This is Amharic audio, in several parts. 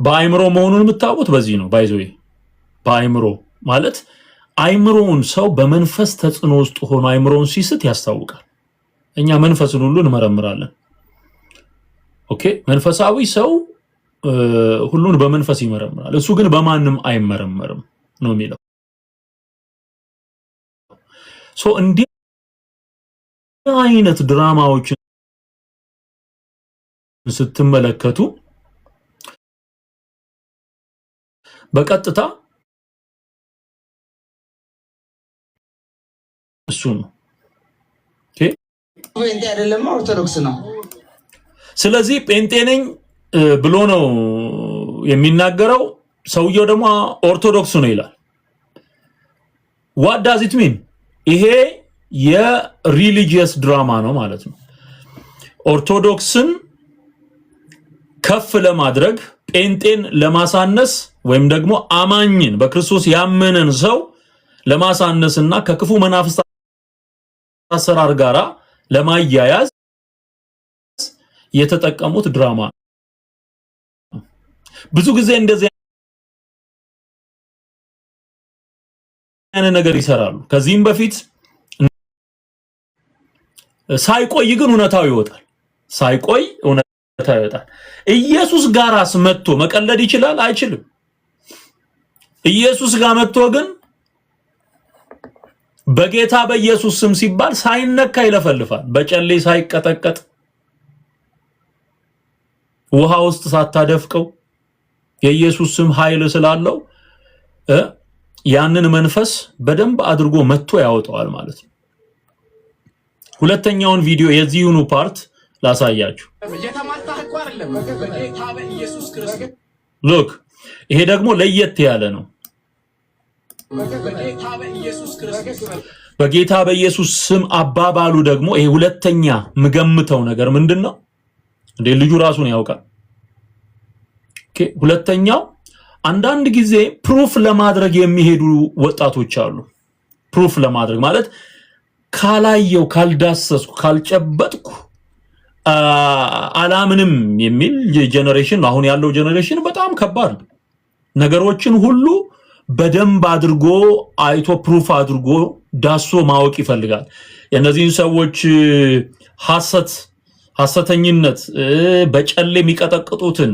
በአይምሮ መሆኑን የምታውቁት በዚህ ነው። ባይዘይ በአይምሮ ማለት አይምሮውን ሰው በመንፈስ ተጽዕኖ ውስጥ ሆኖ አይምሮውን ሲስት ያስታውቃል። እኛ መንፈስን ሁሉ እንመረምራለን። ኦኬ መንፈሳዊ ሰው ሁሉን በመንፈስ ይመረምራል። እሱ ግን በማንም አይመረመርም ነው የሚለው። ሶ እንዲህ አይነት ድራማዎችን ስትመለከቱ በቀጥታ እሱ ነው። ኦኬ ጴንጤ አይደለም ኦርቶዶክስ ነው። ስለዚህ ጴንጤ ነኝ ብሎ ነው የሚናገረው። ሰውየው ደግሞ ኦርቶዶክስ ነው ይላል። what does it mean? ይሄ የሪሊጂየስ ድራማ ነው ማለት ነው። ኦርቶዶክስን ከፍ ለማድረግ ጴንጤን ለማሳነስ ወይም ደግሞ አማኝን በክርስቶስ ያመነን ሰው ለማሳነስና ከክፉ መናፍስት አሰራር ጋራ ለማያያዝ የተጠቀሙት ድራማ። ብዙ ጊዜ እንደዚህ አይነት ነገር ይሰራሉ። ከዚህም በፊት ሳይቆይ ግን እውነታው ይወጣል። ሳይቆይ እውነታው ይወጣል። ኢየሱስ ጋራስ መጥቶ መቀለድ ይችላል? አይችልም። ኢየሱስ ጋር መጥቶ ግን በጌታ በኢየሱስ ስም ሲባል ሳይነካ ይለፈልፋል። በጨሌ ሳይቀጠቀጥ ውሃ ውስጥ ሳታደፍቀው የኢየሱስ ስም ኃይል ስላለው ያንን መንፈስ በደንብ አድርጎ መጥቶ ያወጣዋል ማለት ነው። ሁለተኛውን ቪዲዮ የዚህኑ ፓርት ላሳያችሁ። ሎክ ይሄ ደግሞ ለየት ያለ ነው። በጌታ በኢየሱስ ስም አባባሉ ደግሞ ይሄ ሁለተኛ ምገምተው ነገር ምንድነው? እንደ ልጁ ራሱን ያውቃል። ኦኬ ሁለተኛው አንዳንድ ጊዜ ፕሩፍ ለማድረግ የሚሄዱ ወጣቶች አሉ። ፕሩፍ ለማድረግ ማለት ካላየው ካልዳሰስኩ ካልጨበጥኩ አላምንም የሚል ጄነሬሽን አሁን ያለው ጄነሬሽን በጣም ከባድ ነው። ነገሮችን ሁሉ በደንብ አድርጎ አይቶ ፕሩፍ አድርጎ ዳሶ ማወቅ ይፈልጋል። የነዚህን ሰዎች ሐሰተኝነት በጨሌ የሚቀጠቅጡትን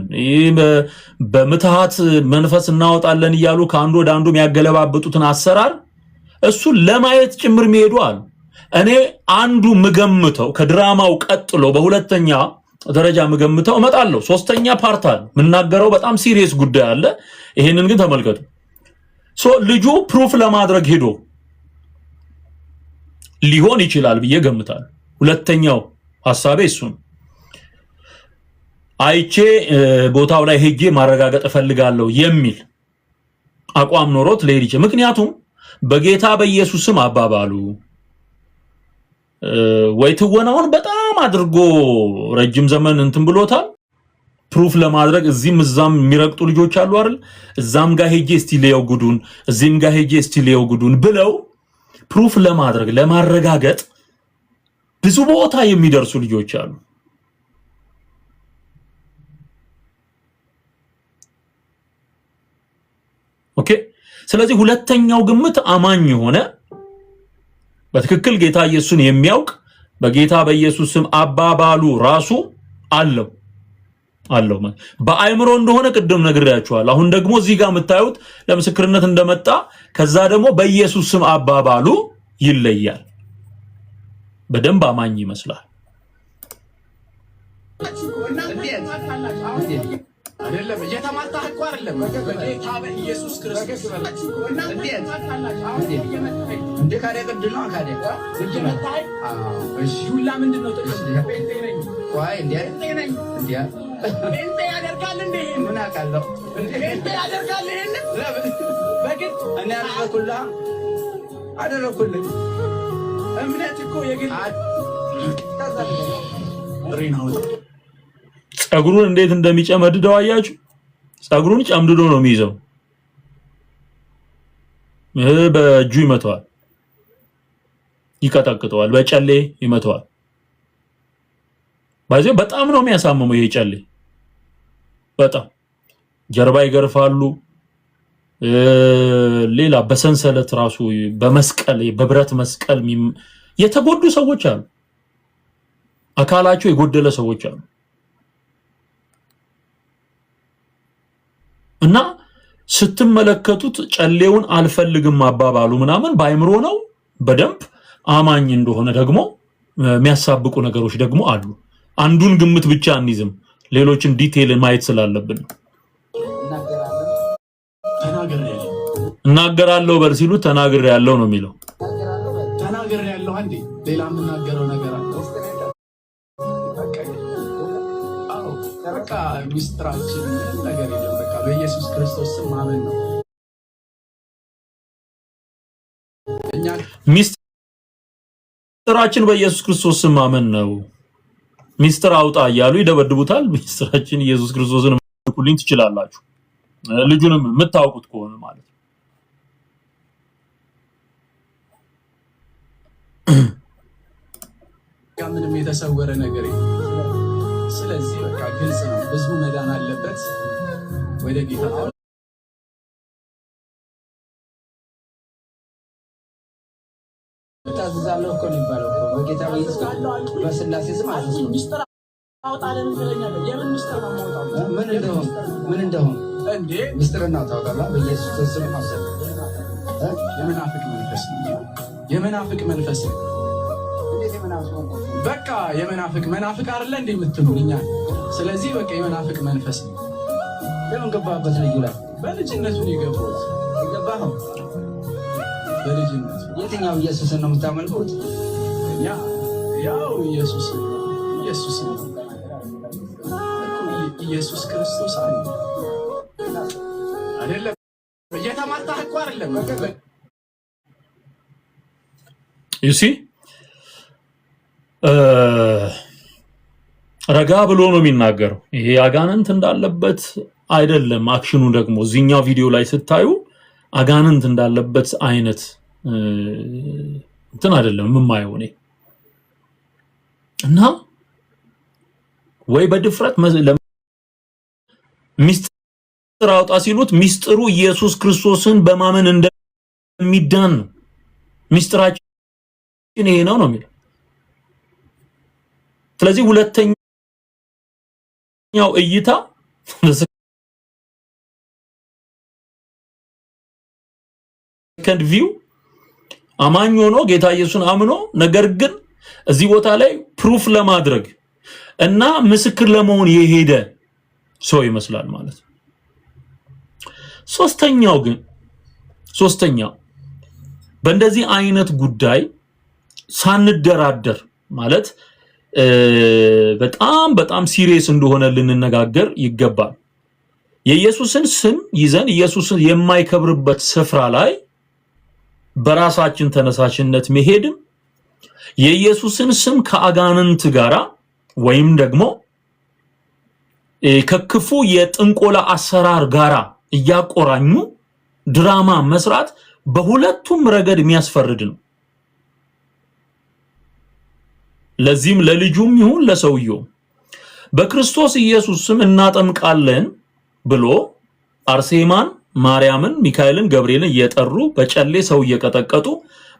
በምትሃት መንፈስ እናወጣለን እያሉ ከአንዱ ወደ አንዱ የሚያገለባብጡትን አሰራር እሱ ለማየት ጭምር የሚሄዱ አሉ። እኔ አንዱ ምገምተው ከድራማው ቀጥሎ በሁለተኛ ደረጃ ምገምተው እመጣለሁ። ሶስተኛ ፓርት አለ ምናገረው በጣም ሲሪየስ ጉዳይ አለ። ይሄንን ግን ተመልከቱ። ልጁ ፕሩፍ ለማድረግ ሄዶ ሊሆን ይችላል ብዬ ገምታለሁ። ሁለተኛው ሐሳቤ እሱ ነው። አይቼ ቦታው ላይ ሄጄ ማረጋገጥ ፈልጋለሁ የሚል አቋም ኖሮት ለሄድ ይችላል። ምክንያቱም በጌታ በኢየሱስ ስም አባባሉ ወይ ትወናውን በጣም አድርጎ ረጅም ዘመን እንትን ብሎታል። ፕሩፍ ለማድረግ እዚህም እዛም የሚረግጡ ልጆች አሉ አይደል? እዛም ጋር ሄጄ እስቲ ለየው ጉዱን፣ እዚህም ጋር ሄጄ እስቲ ለየው ጉዱን ብለው ፕሩፍ ለማድረግ ለማረጋገጥ ብዙ ቦታ የሚደርሱ ልጆች አሉ። ኦኬ ስለዚህ ሁለተኛው ግምት አማኝ የሆነ በትክክል ጌታ ኢየሱስን የሚያውቅ በጌታ በኢየሱስ ስም አባባሉ ራሱ አለው በአይምሮ እንደሆነ ቅድም ነግሬያችኋለሁ። አሁን ደግሞ እዚህ ጋር የምታዩት ለምስክርነት እንደመጣ ከዛ ደግሞ በኢየሱስ ስም አባባሉ ይለያል። በደንብ አማኝ ይመስላል። አይደለም እየተማታህ እኮ አይደለም በጌታ በኢየሱስ ክርስቶስ እንዴ ካደ ቅድም ነው ካደ እየመታህ እሺ ሁላ ምንድነው ጥቅስ ጴንጤ ነኝ ወይ እንዴ ነኝ እንዴ ጴንጤ ያደርጋል እንዴ ምን አውቃለሁ ጴንጤ ያደርጋል ይሄን በግድ እኔ አደረኩልህ እምነት እኮ የግድ ሪናው ጸጉሩን እንዴት እንደሚጨመድደው አያችሁ? ጸጉሩን ጨምድዶ ነው የሚይዘው። በእጁ ይመታዋል፣ ይቀጠቅጠዋል፣ በጨሌ ይመታዋል። ባይዘው በጣም ነው የሚያሳምመው ይሄ ጨሌ በጣም ጀርባ ይገርፋሉ። ሌላ በሰንሰለት ራሱ በመስቀል በብረት መስቀል የተጎዱ ሰዎች አሉ። አካላቸው የጎደለ ሰዎች አሉ። እና ስትመለከቱት ጨሌውን አልፈልግም አባባሉ ምናምን ባይምሮ ነው። በደንብ አማኝ እንደሆነ ደግሞ የሚያሳብቁ ነገሮች ደግሞ አሉ። አንዱን ግምት ብቻ እንይዝም፣ ሌሎችን ዲቴይል ማየት ስላለብን እናገራለሁ በል ሲሉ ተናግሬ ያለው ነው የሚለው። ተናግሬ ያለው አንዴ ሌላ የምናገረው ነገር አለ። በቃ ሚስጥራችን ነገር የለም። በቃ በኢየሱስ ክርስቶስ ስም ማመን ነው። ሚስጥራችን በኢየሱስ ክርስቶስ ስም ማመን ነው። ሚስጥር አውጣ እያሉ ይደበድቡታል። ሚስጥራችን ኢየሱስ ክርስቶስን ልኩልኝ ትችላላችሁ፣ ልጁንም የምታውቁት ከሆነ ማለት ነው። ምንም የተሰወረ ነገር የለም። ስለዚህ በቃ ግልጽ ነው። ህዝቡ መዳን አለበት። ወደ ጌታ ታዝዛለሁ እኮ ነው የሚባለው እኮ በጌታ በስላሴ ስም አዝዙ። ሚስጥር አውጣለን ስለኛለ የምን ሚስጥር ነው የማውጣው? ምን እንደሆነ እንዴ ሚስጥር እናውጣውታላ። በኢየሱስ ስም አሰብ የመናፍቅ መንፈስ ነው። የመናፍቅ መንፈስ ነው። በቃ የመናፍቅ መናፍቅ አይደለ እንዴ የምትሉኛ? ስለዚህ በቃ የመናፍቅ መንፈስ ነው። ለምን ገባበት? ልዩ ላይ በልጅነቱ ነው የገባው። ገባው በልጅነቱ። የትኛው ኢየሱስን ነው የምታመልኩት? ያው ኢየሱስ ኢየሱስ ክርስቶስ አይደለም። እየተማታህ እኮ አይደለም ዩሲ ረጋ ብሎ ነው የሚናገረው። ይሄ አጋንንት እንዳለበት አይደለም። አክሽኑ ደግሞ እዚህኛው ቪዲዮ ላይ ስታዩ አጋንንት እንዳለበት አይነት እንትን አይደለም የማየው እኔ። እና ወይ በድፍረት ሚስጥር አውጣ ሲሉት ሚስጥሩ ኢየሱስ ክርስቶስን በማመን እንደሚዳን ነው። ሚስጥራችን ይሄ ነው የሚለው። ስለዚህ ሁለተኛው እይታ ሰከንድ ቪው አማኝ ሆኖ ጌታ ኢየሱስን አምኖ ነገር ግን እዚህ ቦታ ላይ ፕሩፍ ለማድረግ እና ምስክር ለመሆን የሄደ ሰው ይመስላል ማለት ነው። ሶስተኛው በእንደዚህ አይነት ጉዳይ ሳንደራደር ማለት በጣም ሲሪየስ እንደሆነ ልንነጋገር ይገባል። የኢየሱስን ስም ይዘን ኢየሱስን የማይከብርበት ስፍራ ላይ በራሳችን ተነሳሽነት መሄድም የኢየሱስን ስም ከአጋንንት ጋራ ወይም ደግሞ ከክፉ የጥንቆላ አሰራር ጋራ እያቆራኙ ድራማ መስራት በሁለቱም ረገድ የሚያስፈርድ ነው። ለዚህም ለልጁም ይሁን ለሰውየው በክርስቶስ ኢየሱስ ስም እናጠምቃለን ብሎ አርሴማን፣ ማርያምን፣ ሚካኤልን፣ ገብርኤልን እየጠሩ በጨሌ ሰው እየቀጠቀጡ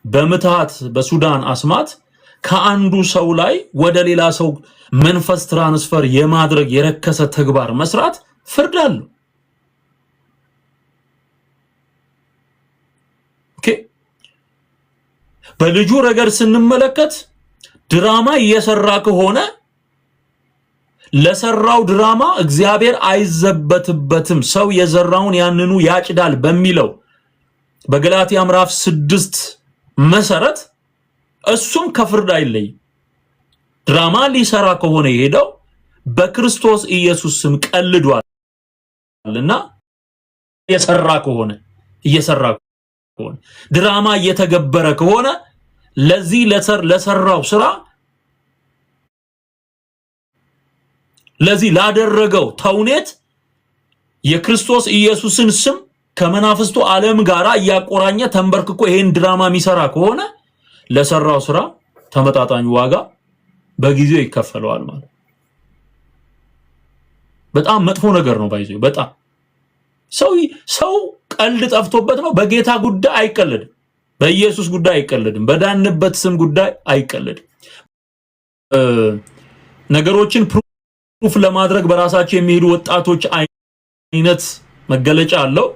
በምትሃት በሱዳን አስማት ከአንዱ ሰው ላይ ወደ ሌላ ሰው መንፈስ ትራንስፈር የማድረግ የረከሰ ተግባር መስራት ፍርድ አለው። ኦኬ በልጁ ረገድ ስንመለከት ድራማ እየሰራ ከሆነ ለሰራው ድራማ እግዚአብሔር አይዘበትበትም፣ ሰው የዘራውን ያንኑ ያጭዳል በሚለው በገላትያ ምዕራፍ 6 መሰረት እሱም ከፍርድ አይለይም። ድራማ ሊሰራ ከሆነ የሄደው በክርስቶስ ኢየሱስ ስም ቀልዷልና እየሰራ ከሆነ ድራማ እየተገበረ ከሆነ ለዚህ ለሰራው ስራ ለዚህ ላደረገው ተውኔት የክርስቶስ ኢየሱስን ስም ከመናፍስቱ ዓለም ጋራ እያቆራኘ ተንበርክኮ ይሄን ድራማ የሚሰራ ከሆነ ለሰራው ስራ ተመጣጣኝ ዋጋ በጊዜው ይከፈለዋል ማለት። በጣም መጥፎ ነገር ነው ባይዘው። ሰው ቀልድ ጠፍቶበት ነው። በጌታ ጉዳይ አይቀልድም። በኢየሱስ ጉዳይ አይቀልድም። በዳንበት ስም ጉዳይ አይቀልድም። ነገሮችን ፕሩፍ ለማድረግ በራሳቸው የሚሄዱ ወጣቶች አይነት መገለጫ አለው።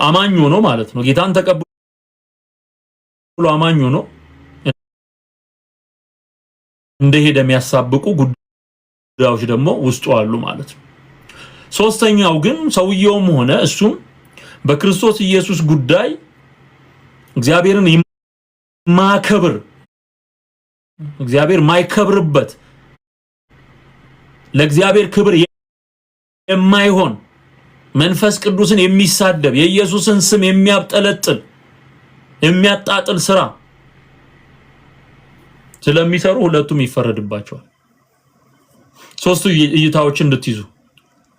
አማኝ ሆኖ ማለት ነው። ጌታን ተቀብሎ አማኝ ሆኖ እንደሄደ የሚያሳብቁ ጉዳዮች ደግሞ ውስጡ አሉ ማለት ነው። ሶስተኛው ግን ሰውየውም ሆነ እሱም በክርስቶስ ኢየሱስ ጉዳይ እግዚአብሔርን ማከብር እግዚአብሔር ማይከብርበት ለእግዚአብሔር ክብር የማይሆን መንፈስ ቅዱስን የሚሳደብ የኢየሱስን ስም የሚያብጠለጥል የሚያጣጥል ስራ ስለሚሰሩ ሁለቱም ይፈረድባቸዋል። ሶስቱ እይታዎችን እንድትይዙ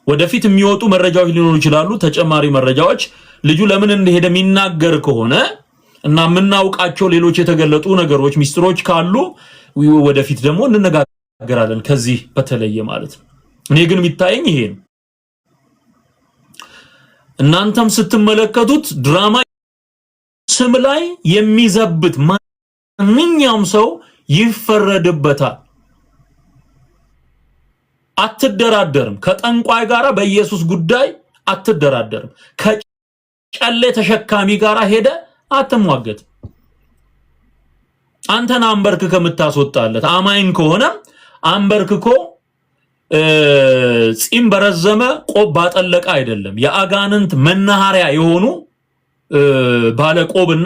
ወደፊት የሚወጡ መረጃዎች ሊኖሩ ይችላሉ። ተጨማሪ መረጃዎች ልጁ ለምን እንደሄደ የሚናገር ከሆነ እና ምናውቃቸው ሌሎች የተገለጡ ነገሮች ሚስጥሮች ካሉ ወደፊት ደግሞ እንነጋገራለን ከዚህ በተለየ ማለት ነው። እኔ ግን የሚታየኝ ይሄ ነው። እናንተም ስትመለከቱት ድራማ ስም ላይ የሚዘብት ማንኛውም ሰው ይፈረድበታል። አትደራደርም። ከጠንቋይ ጋራ በኢየሱስ ጉዳይ አትደራደርም። ከጨሌ ተሸካሚ ጋራ ሄደ አትሟገት። አንተን አንበርክከ የምታስወጣለት አማኝ ከሆነ አንበርክኮ ጺም በረዘመ ቆብ ባጠለቀ አይደለም። የአጋንንት መናኸሪያ የሆኑ ባለቆብና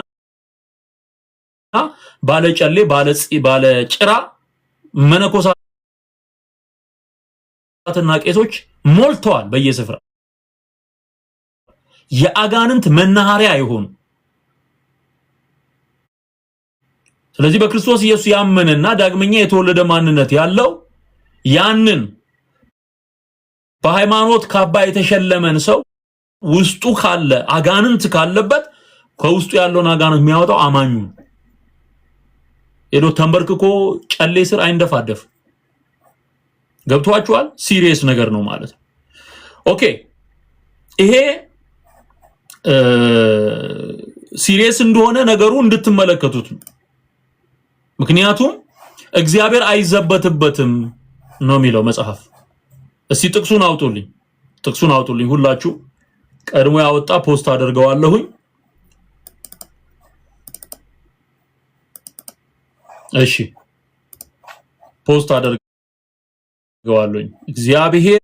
ባለጨሌ ባለጭራ መነኮሳትና ቄሶች ሞልተዋል በየስፍራ የአጋንንት መናኸሪያ የሆኑ። ስለዚህ በክርስቶስ ኢየሱስ ያመነና ዳግመኛ የተወለደ ማንነት ያለው ያንን በሃይማኖት ካባ የተሸለመን ሰው ውስጡ ካለ አጋንንት ካለበት ከውስጡ ያለውን አጋንንት የሚያወጣው አማኙ ሄዶ ተንበርክኮ ጨሌ ስር አይንደፋደፍ። ገብቷችኋል? ሲሪየስ ነገር ነው ማለት ነው። ኦኬ ይሄ ሲሪየስ እንደሆነ ነገሩ እንድትመለከቱት ነው። ምክንያቱም እግዚአብሔር አይዘበትበትም ነው የሚለው መጽሐፍ። እስቲ ጥቅሱን አውጡልኝ ሁላችሁ። ቀድሞ ያወጣ ፖስት አደርገዋለሁኝ። እሺ ፖስት አደርገዋለሁኝ። እግዚአብሔር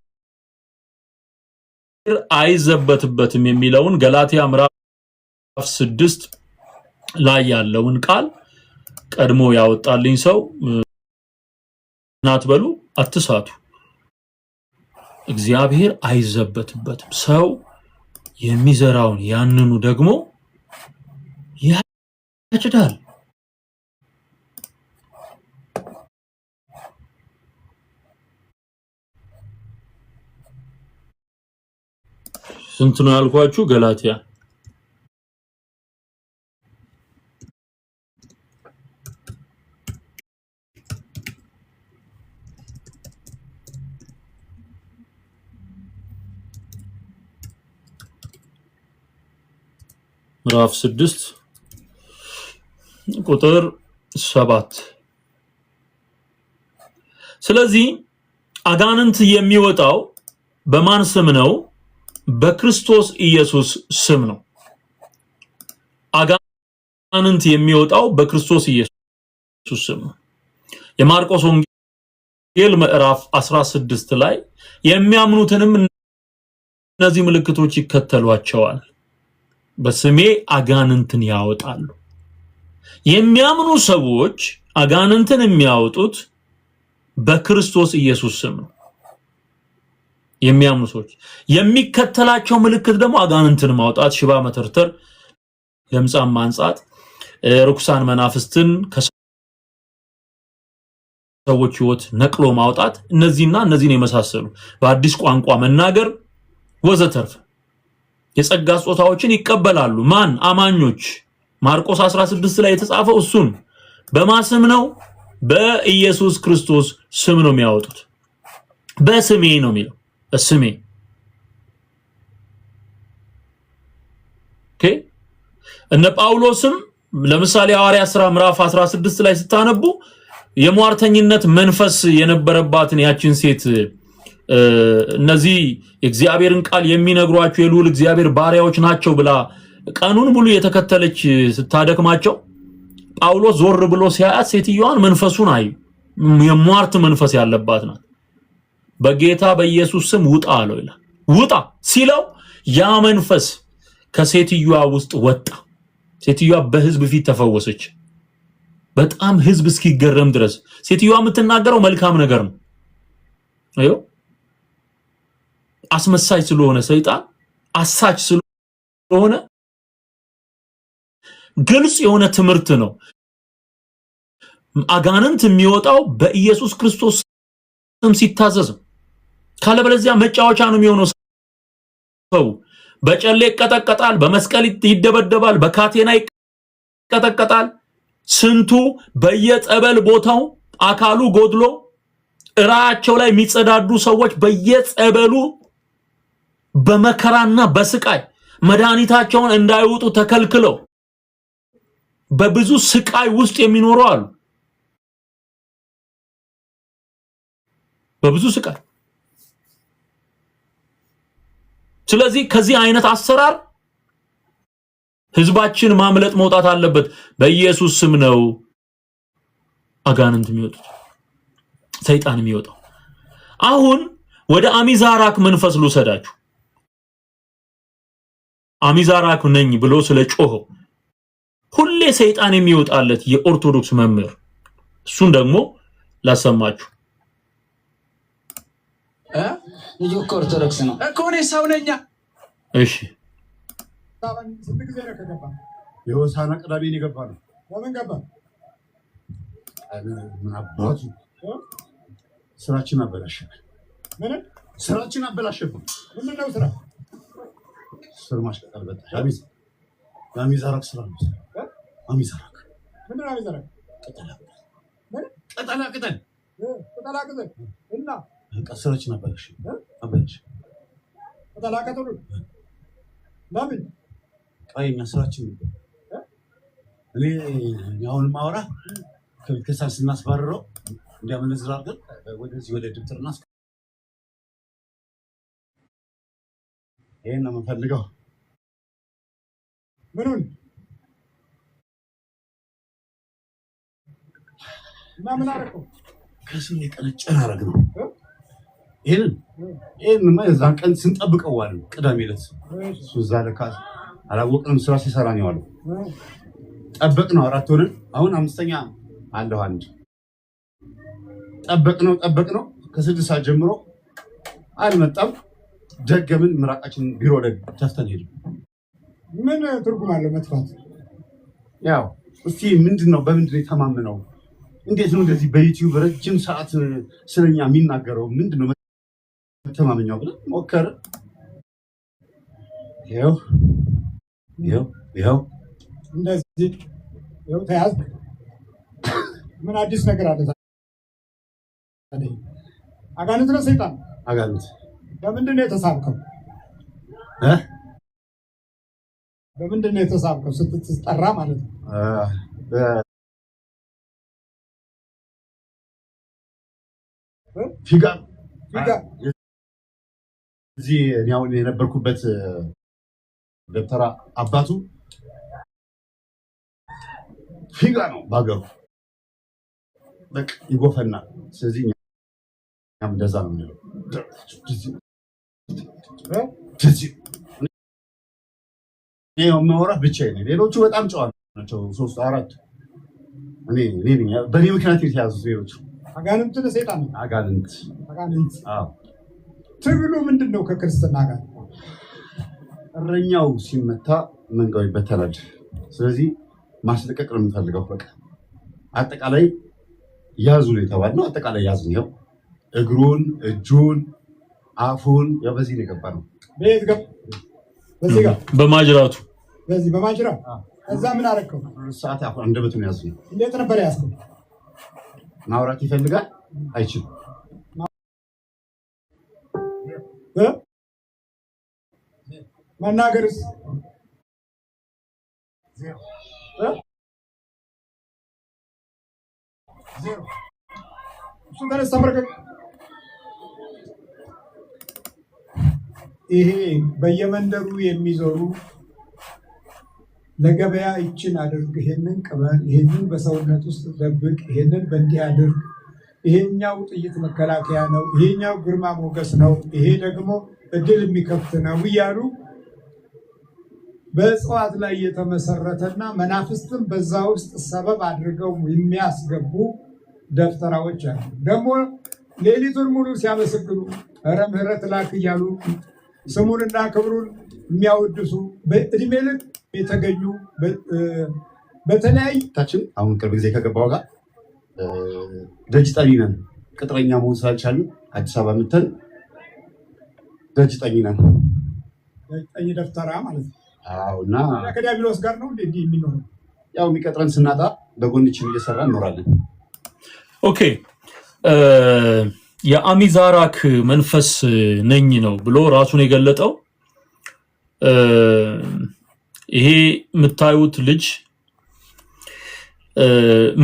አይዘበትበትም የሚለውን ገላትያ ምዕራፍ 6 ላይ ያለውን ቃል ቀድሞ ያወጣልኝ ሰው ናትበሉ አትሳቱ። እግዚአብሔር አይዘበትበትም። ሰው የሚዘራውን ያንኑ ደግሞ ያጭዳል። ስንት ነው ያልኳችሁ? ገላትያ ምዕራፍ 6 ቁጥር 7። ስለዚህ አጋንንት የሚወጣው በማን ስም ነው? በክርስቶስ ኢየሱስ ስም ነው። አጋንንት የሚወጣው በክርስቶስ ኢየሱስ ስም ነው። የማርቆስ ወንጌል ምዕራፍ 16 ላይ የሚያምኑትንም እነዚህ ምልክቶች ይከተሏቸዋል፣ በስሜ አጋንንትን ያወጣሉ። የሚያምኑ ሰዎች አጋንንትን የሚያወጡት በክርስቶስ ኢየሱስ ስም ነው። የሚያምኑ ሰዎች የሚከተላቸው ምልክት ደግሞ አጋንንትን ማውጣት፣ ሽባ መተርተር፣ ለምጻም ማንጻት፣ ርኩሳን መናፍስትን ከሰዎች ህይወት ነቅሎ ማውጣት፣ እነዚህን የመሳሰሉ በአዲስ ቋንቋ መናገር ወዘተርፈ የጸጋ ስጦታዎችን ይቀበላሉ። ማን? አማኞች። ማርቆስ 16 ላይ የተጻፈው እሱን በማስም ነው፣ በኢየሱስ ክርስቶስ ስም ነው የሚያወጡት። በስሜ ነው የሚለው በስሜ ኦኬ። እነ ጳውሎስም ለምሳሌ ሐዋርያት ሥራ ምዕራፍ 16 ላይ ስታነቡ የሟርተኝነት መንፈስ የነበረባትን ያችን ሴት እነዚህ እግዚአብሔርን ቃል የሚነግሯቸው የልዑል እግዚአብሔር ባሪያዎች ናቸው ብላ ቀኑን ሙሉ የተከተለች ስታደክማቸው ጳውሎስ ዞር ብሎ ሲያያት ሴትዮዋን መንፈሱን አዩ። የሟርት መንፈስ ያለባት ናት። በጌታ በኢየሱስ ስም ውጣ አለው ይላል። ውጣ ሲለው ያ መንፈስ ከሴትዮዋ ውስጥ ወጣ። ሴትዮዋ በህዝብ ፊት ተፈወሰች። በጣም ህዝብ እስኪገረም ድረስ ሴትዮዋ የምትናገረው መልካም ነገር ነው። አዮ አስመሳይ ስለሆነ ሰይጣን አሳች ስለሆነ ግልጽ የሆነ ትምህርት ነው። አጋንንት የሚወጣው በኢየሱስ ክርስቶስ ስም ሲታዘዝ፣ ካለበለዚያ መጫወቻ ነው የሚሆነው። ሰው በጨሌ ይቀጠቀጣል፣ በመስቀል ይደበደባል፣ በካቴና ይቀጠቀጣል። ስንቱ በየጸበል ቦታው አካሉ ጎድሎ እራቸው ላይ የሚጸዳዱ ሰዎች በየጸበሉ በመከራና በስቃይ መድኃኒታቸውን እንዳይወጡ ተከልክለው በብዙ ስቃይ ውስጥ የሚኖሩ አሉ። በብዙ ስቃይ። ስለዚህ ከዚህ አይነት አሰራር ህዝባችን ማምለጥ መውጣት አለበት። በኢየሱስ ስም ነው አጋንንት የሚወጡት፣ ሰይጣን የሚወጣው። አሁን ወደ አሚዛራክ መንፈስ ልውሰዳችሁ። አሚዛራክ ነኝ ብሎ ስለጮኸው ሁሌ ሰይጣን የሚወጣለት የኦርቶዶክስ መምህር እሱን ደግሞ ላሰማችሁ። ልጅ እኮ ኦርቶዶክስ ነው እኮ እኔ ሰው ነኝ። እሺ የሆሳና ቅዳሜ ነው የገባ ነው። ለምን ገባ? ምን አባቱ ስራችን አበላሸብን። ምን ስራችን አበላሸብን? ምንድን ነው ስራ? ስር ማሽቀጠል በጣም አሚዛራክ ስራ ነው። አሚዛራክ ምንድን ነው አሚዛራክ? ቅጠላ ቅጠል እና ስራችን አበላሽ ቅጠላ ቅጠሉ ለምን ቀይኛ ስራችን እኔ አሁን ማውራ ከልከሳን ስናስባረረው እንዲያመነዝር አድርገን ወደዚህ ወደ ድብጥርና ይሄን ነው የምፈልገው። ምኑን እና ምን አደረገው? ከስም የቀነጨን አረግ ነው። ይሄንማ የዛን ቀን ስንጠብቀው ዋልን። ቅዳሜ ዕለት እሱ እዛ ለካ አላወቅንም። ስራ ሲሰራ ነው ያለው። ጠበቅነው፣ 4 ሆነን አሁን 5ኛ አለው። አንድ ጠበቅነው ከ6 ሰዓት ጀምሮ አልመጣም። ደገምን። ምራቃችን ቢሮ ላይ ተፍተን ሄድን። ምን ትርጉም አለው መጥፋት? ያው እስቲ ምንድነው በምንድነው የተማመነው? እንዴት ነው እንደዚህ በዩቲዩብ ረጅም ሰዓት ስለኛ የሚናገረው? ምንድነው ተማመኛው ብለን ሞከረ። ይኸው እንደዚህ ይኸው ተያዝክ። ምን አዲስ ነገር አለ? አጋንንት ነው ሰይጣን? አጋንንት። በምንድን ነው የተሳብከው? በምንድን ነው የተሳብከው? ስትጠራ ማለት ነው። ፊጋ እዚህ እኔ አሁን የነበርኩበት ደብተራ አባቱ ፊጋ ነው ባገሩ። በቃ ይጎፈናል። ስለዚህ እኛም እንደዛ ነው የሚለው። እኔ የማወራ ብቻዬን ነኝ። ሌሎቹ በጣም ጨዋ ናቸው። 3 4 እኔ በእኔ ምክንያት የተያዙት ሌሎቹ አጋንንት ነው ሰይጣን ነው። አጋንንት። አዎ። ትግሉ ምንድን ነው ከክርስትና ጋር? እረኛው ሲመታ መንጋው ይበተናል። ስለዚህ ማስለቀቅ ነው የምፈልገው። በቃ አጠቃላይ ያዙ ነው የተባልነው። አጠቃላይ ያዙ ነው። እግሩን፣ እጁን፣ አፉን ያው በዚህ ነው የገባነው። በዚህ ጋር በማጅራቱ በዚህ በማጅራቱ። ከዛ ምን አደረከው? ሰዓት አሁን አንደበቱን ያዙ ነው። እንዴት ነበር ያዝከው? ማውራት ይፈልጋል አይችልም። መናገርስ ዜሮ እሱን ተነስ ተመልከት። ይሄ በየመንደሩ የሚዞሩ ለገበያ ይችን አድርግ፣ ይሄንን ቅበል፣ ይሄንን በሰውነት ውስጥ ደብቅ፣ ይሄንን በእንዲህ አድርግ፣ ይሄኛው ጥይት መከላከያ ነው፣ ይሄኛው ግርማ ሞገስ ነው፣ ይሄ ደግሞ እድል የሚከፍት ነው እያሉ በእጽዋት ላይ የተመሰረተና መናፍስትም በዛ ውስጥ ሰበብ አድርገው የሚያስገቡ ደፍተራዎች አሉ። ደግሞ ሌሊቱን ሙሉ ሲያመሰግኑ ኧረ ምህረት ላክ እያሉ ስሙንና ክብሩን የሚያወድሱ በእድሜ ልክ የተገኙ በተለያዩ ታችን አሁን ቅርብ ጊዜ ከገባው ጋር ደጅ ጠኒ ነን። ቅጥረኛ መሆን ስላልቻሉ አዲስ አበባ ምተን ደጅ ጠኒ ነን። ደጅ ጠኒ ደፍተራ ማለት ነው። አዎ። እና ከዲያብሎስ ጋር ነው እንዴ የሚኖረው? ያው የሚቀጥረን ስናጣ በጎንችን እየሰራ እንኖራለን። ኦኬ። የአሚዛራክ መንፈስ ነኝ ነው ብሎ ራሱን የገለጠው ይሄ የምታዩት ልጅ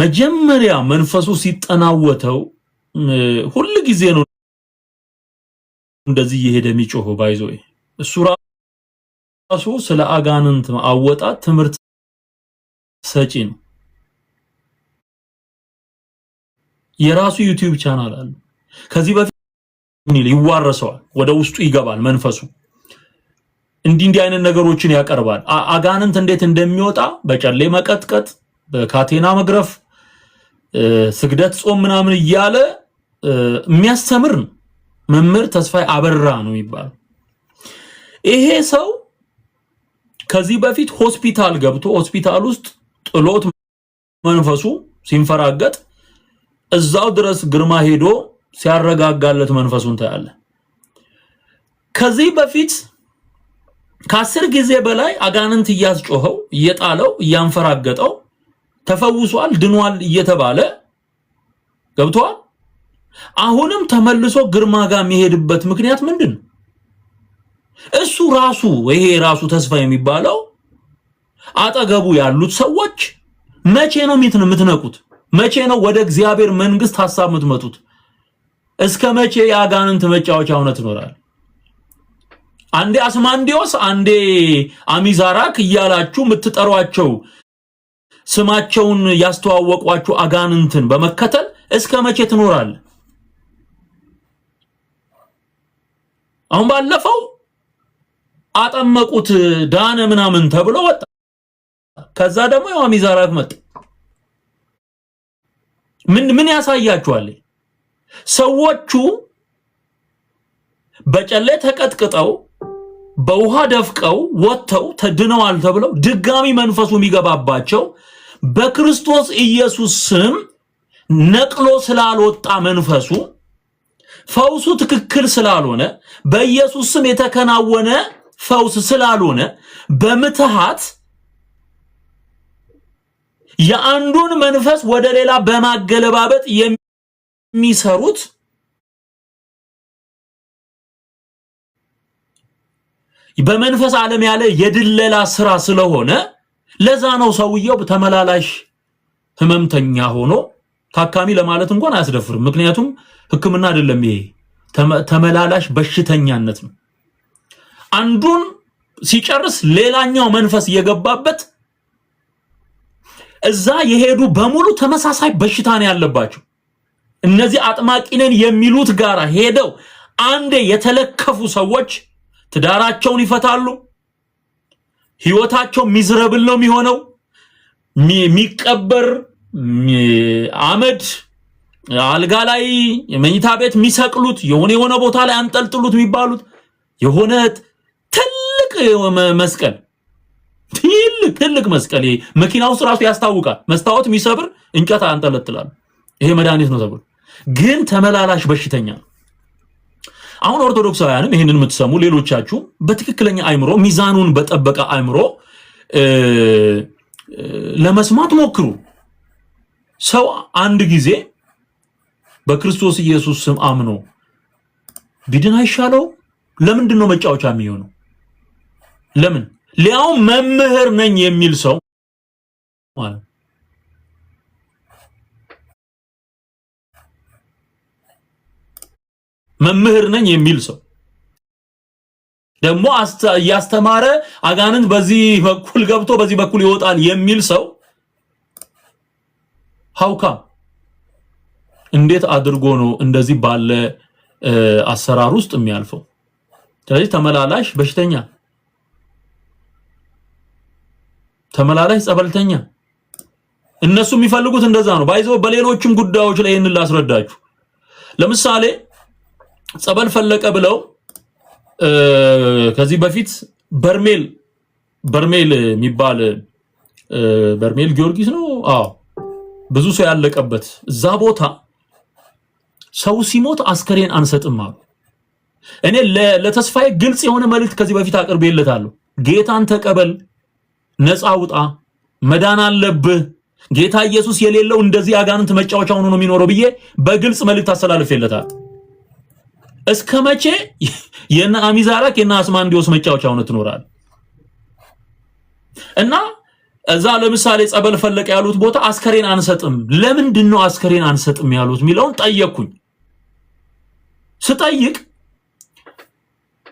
መጀመሪያ መንፈሱ ሲጠናወተው ሁሉ ጊዜ ነው እንደዚህ እየሄደ የሚጮኸው። ባይዞ እሱ ራሱ ስለ አጋንንት አወጣት ትምህርት ሰጪ ነው። የራሱ ዩቲዩብ ቻናል አለ። ከዚህ በፊት ይዋረሰዋል፣ ወደ ውስጡ ይገባል መንፈሱ። እንዲህ አይነት ነገሮችን ያቀርባል። አጋንንት እንዴት እንደሚወጣ በጨሌ መቀጥቀጥ፣ በካቴና መግረፍ፣ ስግደት፣ ጾም ምናምን እያለ የሚያስተምር ነው። መምህር ተስፋዬ አበራ ነው የሚባለው። ይሄ ሰው ከዚህ በፊት ሆስፒታል ገብቶ ሆስፒታል ውስጥ ጥሎት መንፈሱ ሲንፈራገጥ እዛው ድረስ ግርማ ሄዶ ሲያረጋጋለት መንፈሱን ታያለ። ከዚህ በፊት ከ10 ጊዜ በላይ አጋንንት እያስጮኸው እየጣለው እያንፈራገጠው ተፈውሷል፣ ድኗል እየተባለ ገብቷል። አሁንም ተመልሶ ግርማ ጋር የሚሄድበት ምክንያት ምንድነው? እሱ ራሱ ይሄ ራሱ ተስፋ የሚባለው አጠገቡ ያሉት ሰዎች መቼ ነው የምትነቁት? መቼ ነው ወደ እግዚአብሔር መንግስት ሐሳብ የምትመጡት? እስከ መቼ የአጋንንት መጫወቻ ሆነ ትኖራል? አንዴ አስማንዲዮስ አንዴ አሚዛራክ እያላችሁ የምትጠሯቸው ስማቸውን ያስተዋወቋችሁ አጋንንትን በመከተል እስከ መቼ ትኖራል? አሁን ባለፈው አጠመቁት ዳነ ምናምን ተብሎ ወጣ። ከዛ ደግሞ ያው አሚዛራክ መጣ። ምን ያሳያችኋል? ሰዎቹ በጨሌ ተቀጥቅጠው በውሃ ደፍቀው ወጥተው ተድነዋል ተብለው ድጋሚ መንፈሱ የሚገባባቸው በክርስቶስ ኢየሱስ ስም ነቅሎ ስላልወጣ መንፈሱ ፈውሱ ትክክል ስላልሆነ በኢየሱስ ስም የተከናወነ ፈውስ ስላልሆነ በምትሃት የአንዱን መንፈስ ወደ ሌላ በማገለባበጥ የሚሰሩት በመንፈስ ዓለም ያለ የድለላ ስራ ስለሆነ ለዛ ነው ሰውየው ተመላላሽ ህመምተኛ ሆኖ ታካሚ ለማለት እንኳን አያስደፍርም። ምክንያቱም ሕክምና አይደለም፣ ይሄ ተመላላሽ በሽተኛነት ነው። አንዱን ሲጨርስ ሌላኛው መንፈስ እየገባበት እዛ የሄዱ በሙሉ ተመሳሳይ በሽታ ነው ያለባቸው። እነዚህ አጥማቂነን የሚሉት ጋራ ሄደው አንዴ የተለከፉ ሰዎች ትዳራቸውን ይፈታሉ። ህይወታቸው ሚዝረብል ነው የሚሆነው። የሚቀበር አመድ አልጋ ላይ የመኝታ ቤት የሚሰቅሉት የሆነ ቦታ ላይ አንጠልጥሉት የሚባሉት የሆነ ትልቅ መስቀል ትልቅ መስቀል መኪና ውስጥ ራሱ ያስታውቃል። መስታወት የሚሰብር እንጨት አንጠለጥላሉ። ይሄ መድኃኒት ነው ተብሎ ግን ተመላላሽ በሽተኛ ነው። አሁን ኦርቶዶክሳውያንም ይሄንን የምትሰሙ ሌሎቻችሁ በትክክለኛ አይምሮ ሚዛኑን በጠበቀ አይምሮ ለመስማት ሞክሩ። ሰው አንድ ጊዜ በክርስቶስ ኢየሱስ ስም አምኖ ቢድን አይሻለው? ለምንድን ነው መጫወቻ የሚሆነው? ለምን? ሊያው መምህር ነኝ የሚል ሰው ማለት መምህር ነኝ የሚል ሰው ደግሞ ያስተማረ አጋንንት በዚህ በኩል ገብቶ በዚህ በኩል ይወጣል የሚል ሰው ሀውካ እንዴት አድርጎ ነው እንደዚህ ባለ አሰራር ውስጥ የሚያልፈው? ስለዚህ ተመላላሽ በሽተኛ፣ ተመላላሽ ጸበልተኛ እነሱ የሚፈልጉት እንደዛ ነው። ባይዘው በሌሎችም ጉዳዮች ላይ ይሄንን ላስረዳችሁ። ለምሳሌ ጸበል ፈለቀ ብለው ከዚህ በፊት በርሜል የሚባል በርሜል ጊዮርጊስ ነው። አዎ ብዙ ሰው ያለቀበት እዛ ቦታ ሰው ሲሞት አስከሬን አንሰጥም አሉ። እኔ ለተስፋዬ ግልጽ የሆነ መልእክት ከዚህ በፊት አቅርቤለታለሁ። ጌታን ተቀበል፣ ነፃ ውጣ፣ መዳን አለብህ። ጌታ ኢየሱስ የሌለው እንደዚህ አጋንንት መጫወቻ ሆኖ ነው የሚኖረው ብዬ በግልጽ መልእክት አስተላልፌለታል። እስከ መቼ የና አሚዛራክ የና አስማንዲዮስ መጫወቻ ሆነ ትኖራል? እና እዛ ለምሳሌ ጸበል ፈለቀ ያሉት ቦታ አስከሬን አንሰጥም። ለምንድን ነው አስከሬን አንሰጥም ያሉት ሚለውን ጠየቅኩኝ። ስጠይቅ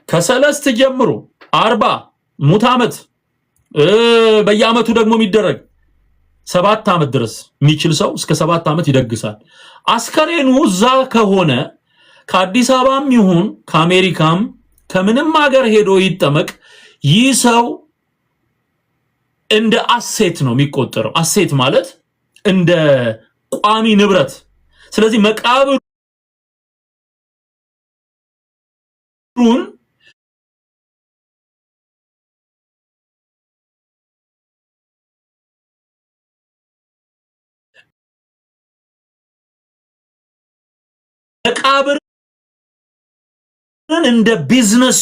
ከሰለስት ጀምሮ 40 ሙት ዓመት በየዓመቱ ደግሞ የሚደረግ 7 ዓመት ድረስ የሚችል ሰው እስከ 7 ዓመት ይደግሳል። አስከሬኑ እዛ ከሆነ ከአዲስ አበባም ይሁን ከአሜሪካም ከምንም ሀገር ሄዶ ይጠመቅ፣ ይህ ሰው እንደ አሴት ነው የሚቆጠረው። አሴት ማለት እንደ ቋሚ ንብረት። ስለዚህ መቃብሩን መቃብርን እንደ ቢዝነስ